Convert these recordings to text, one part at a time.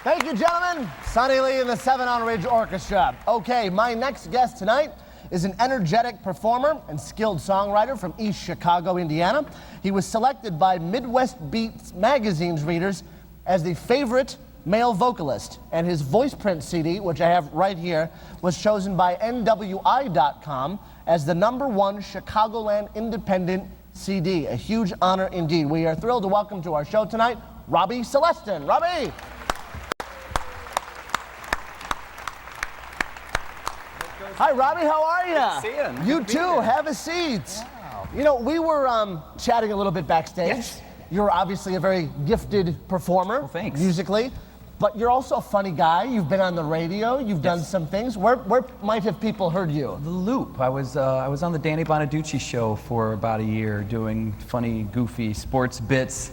Thank you, gentlemen. Sonny Lee and the 7 on Ridge Orchestra. Okay, my next guest tonight is an energetic performer and skilled songwriter from East Chicago, Indiana. He was selected by Midwest Beats magazine's readers as the favorite male vocalist, and his voice print CD, which I have right here, was chosen by NWI.com as the #1 Chicagoland independent CD. A huge honor indeed. We are thrilled to welcome to our show tonight, Robby Celestin. Robby! Hi, Robby, how are you? Good seeing. You too, have a seat. Wow. You know, we were chatting a little bit backstage. Yes. You're obviously a very gifted performer, well, thanks. Musically, but you're also a funny guy. You've been on the radio, you've done some things. Where might have people heard you? The Loop. I was on the Danny Bonaducci show for about a year, doing funny, goofy sports bits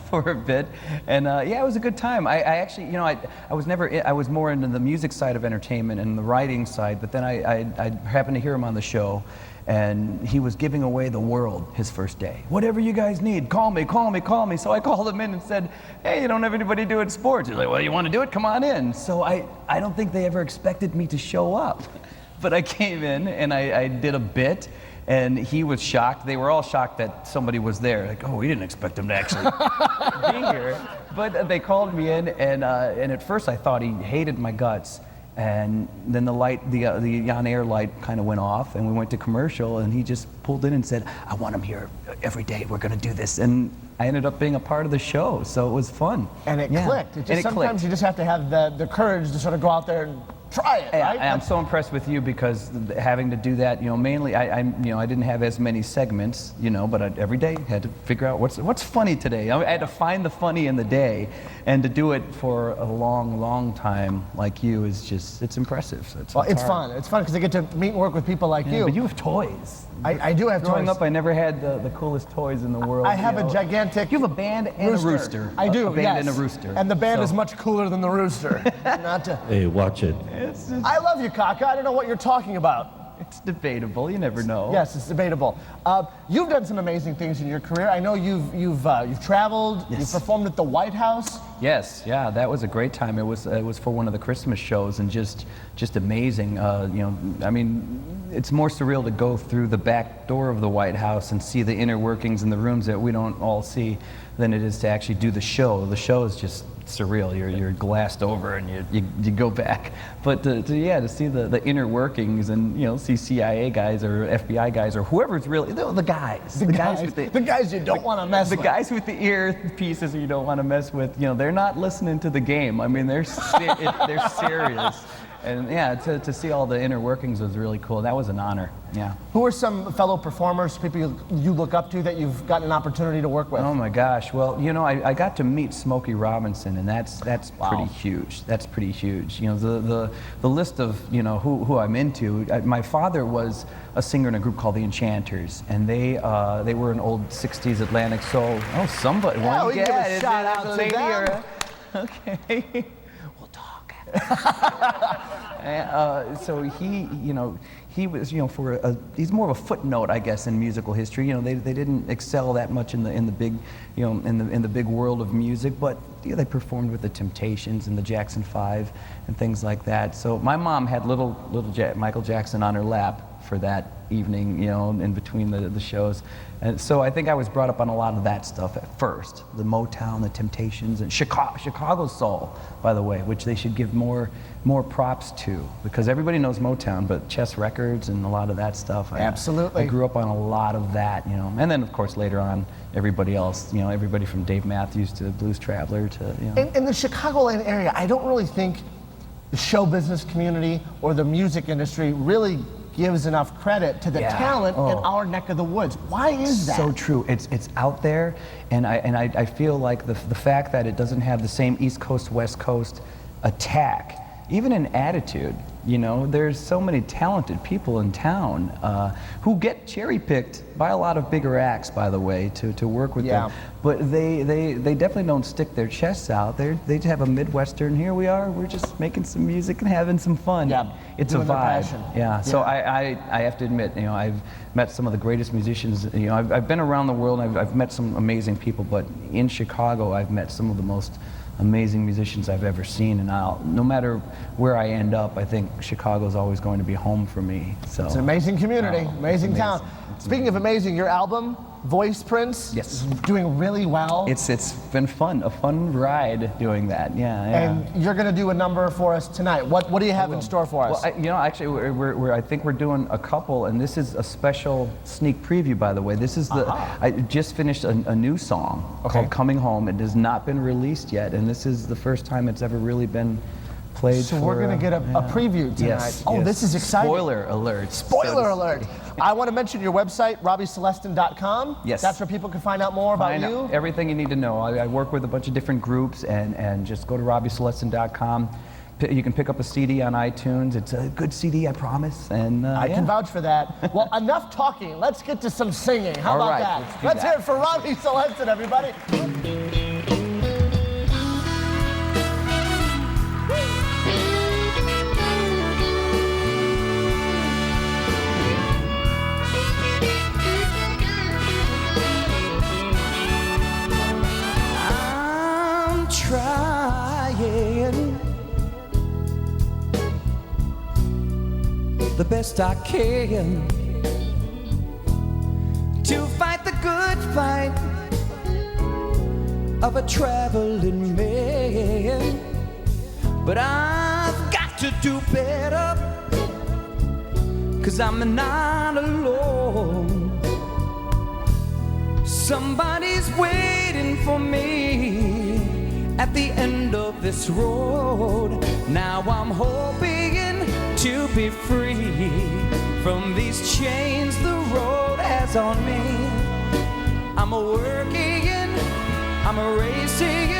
for a bit, and yeah, it was a good time. I actually, you know, I was more into the music side of entertainment and the writing side, but then I happened to hear him on the show. And he was giving away the world his first day. Whatever you guys need, call me, call me, call me. So I called him in and said, hey, you don't have anybody doing sports. He's like, well, you want to do it? Come on in. So I don't think they ever expected me to show up. But I came in and I did a bit, and he was shocked. They were all shocked that somebody was there. Like, oh, we didn't expect him to actually be here. But they called me in, and at first I thought he hated my guts. And then the light, the on-air light kind of went off, and we went to commercial, and he just pulled in and said, I want him here every day, we're gonna do this. And I ended up being a part of the show, so it was fun. And it clicked. Sometimes clicked. You just have to have the courage to sort of go out there and try it, right? I'm so impressed with you, because having to do that, you know, mainly I didn't have as many segments, you know, but every day I had to figure out what's funny today. I had to find the funny in the day, and to do it for a long, long time like you is just, it's impressive. So it's fun. It's fun because I get to meet and work with people like you. But you have toys. I do have toys. Growing up, I never had the coolest toys in the world. I have a gigantic. You have a band and a rooster. I do. A band and a rooster. And the band is much cooler than the rooster. Not to. Hey, watch it. I love you, Kaka. I don't know what you're talking about. It's debatable. You never know. Yes, it's debatable. You've done some amazing things in your career. I know you've traveled. Yes. You've performed at the White House. Yes, yeah, that was a great time. It was for one of the Christmas shows, and just amazing. You know, I mean, it's more surreal to go through the back door of the White House and see the inner workings in the rooms that we don't all see than it is to actually do the show. The show is just surreal. You're glassed over and you go back. But to see the inner workings, and you know, see CIA guys or FBI guys or whoever's really the guys. The guys you don't want to mess with. The guys with the earpieces you don't want to mess with. You know, they're not listening to the game. I mean, they're serious. And yeah, to see all the inner workings was really cool. That was an honor. Yeah. Who are some fellow performers, people you look up to that you've gotten an opportunity to work with? Oh my gosh. Well, you know, I got to meet Smokey Robinson, and that's wow. Pretty huge. That's pretty huge. You know, the list of, you know, who I'm into. My father was a singer in a group called the Enchanters, and they were an old '60s Atlantic soul. Oh, somebody. Yeah, we give a shout out to them. Okay. So he was, you know, he's more of a footnote, I guess, in musical history. You know, they didn't excel that much in the big, you know, in the big world of music, but you know, they performed with the Temptations and the Jackson 5 and things like that. So my mom had little Michael Jackson on her lap for that evening, you know, in between the shows. And so I think I was brought up on a lot of that stuff at first. The Motown, the Temptations, and Chicago Soul, by the way, which they should give more props to, because everybody knows Motown, but Chess Records and a lot of that stuff. Absolutely. I grew up on a lot of that, you know. And then, of course, later on, everybody else, you know, everybody from Dave Matthews to Blues Traveler to, you know. In the Chicagoland area, I don't really think the show business community or the music industry really gives enough credit to the talent in our neck of the woods. Why is that? So true. It's out there, and I feel like the fact that it doesn't have the same East Coast West Coast attack, even in attitude. You know, there's so many talented people in town who get cherry-picked by a lot of bigger acts, by the way, to work with them. But they definitely don't stick their chests out. They have a Midwestern, here we are, we're just making some music and having some fun. Yeah, it's a vibe. Yeah, so I have to admit, you know, I've met some of the greatest musicians. You know, I've been around the world, and I've met some amazing people, but in Chicago, I've met some of the most amazing musicians I've ever seen, and no matter where I end up, I think Chicago's always going to be home for me. So it's an amazing community, amazing town. It's Speaking of amazing, your album, Voice Prince, yes, is doing really well. It's been fun, a fun ride doing that. Yeah. And you're going to do a number for us tonight. What do you have in store for us? Well, actually, I think we're doing a couple, and this is a special sneak preview, by the way. This is I just finished a new song called "Coming Home." It has not been released yet, and this is the first time it's ever really been played. So we're going to get a preview tonight. Yes, oh, yes. this is exciting. Spoiler alert. Spoiler alert. I want to mention your website, RobbyCelestin.com. Yes. That's where people can find out more about you. Everything you need to know. I work with a bunch of different groups, and just go to RobbyCelestin.com. You can pick up a CD on iTunes. It's a good CD, I promise. And I can vouch for that. Well, enough talking. Let's get to some singing. How about that? Let's hear it for Robby Celestin, everybody. The best I can to fight the good fight of a traveling man, but I've got to do better, 'cause I'm not alone. Somebody's waiting for me at the end of this road. Now I'm hoping to be free from these chains the road has on me. I'm a working, I'm a racing,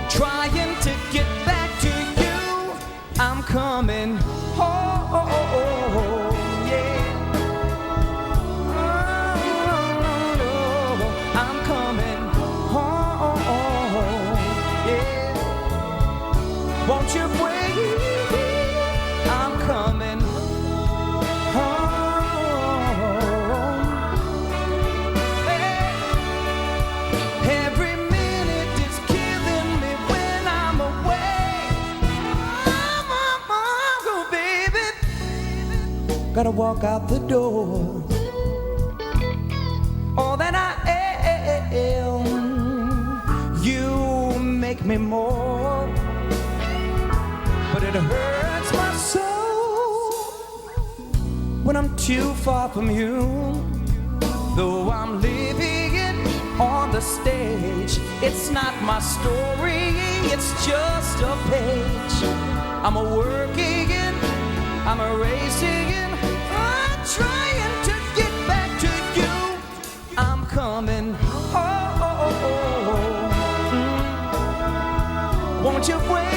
trying to get back to you. I'm coming home, yeah. Oh, no, I'm coming home, yeah. Won't you wait? Coming home. Every minute is killing me when I'm away. Oh, baby, gotta walk out the door. All that I am, you make me more, but it hurts my soul when I'm too far from you. Though I'm living it on the stage, it's not my story, it's just a page. I'm a working, I'm a racing, I'm trying to get back to you. I'm coming home. Won't you wait?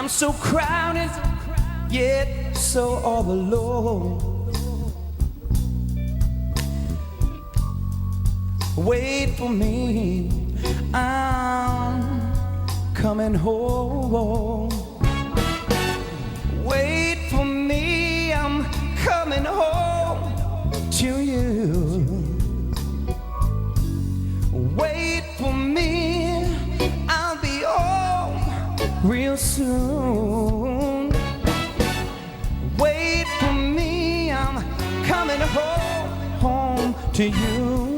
So crowded, yet so all alone. Wait for me, I'm coming home. Wait for me, I'm coming home to you. Wait for me, I'll be home real soon. Wait for me, I'm coming home to you.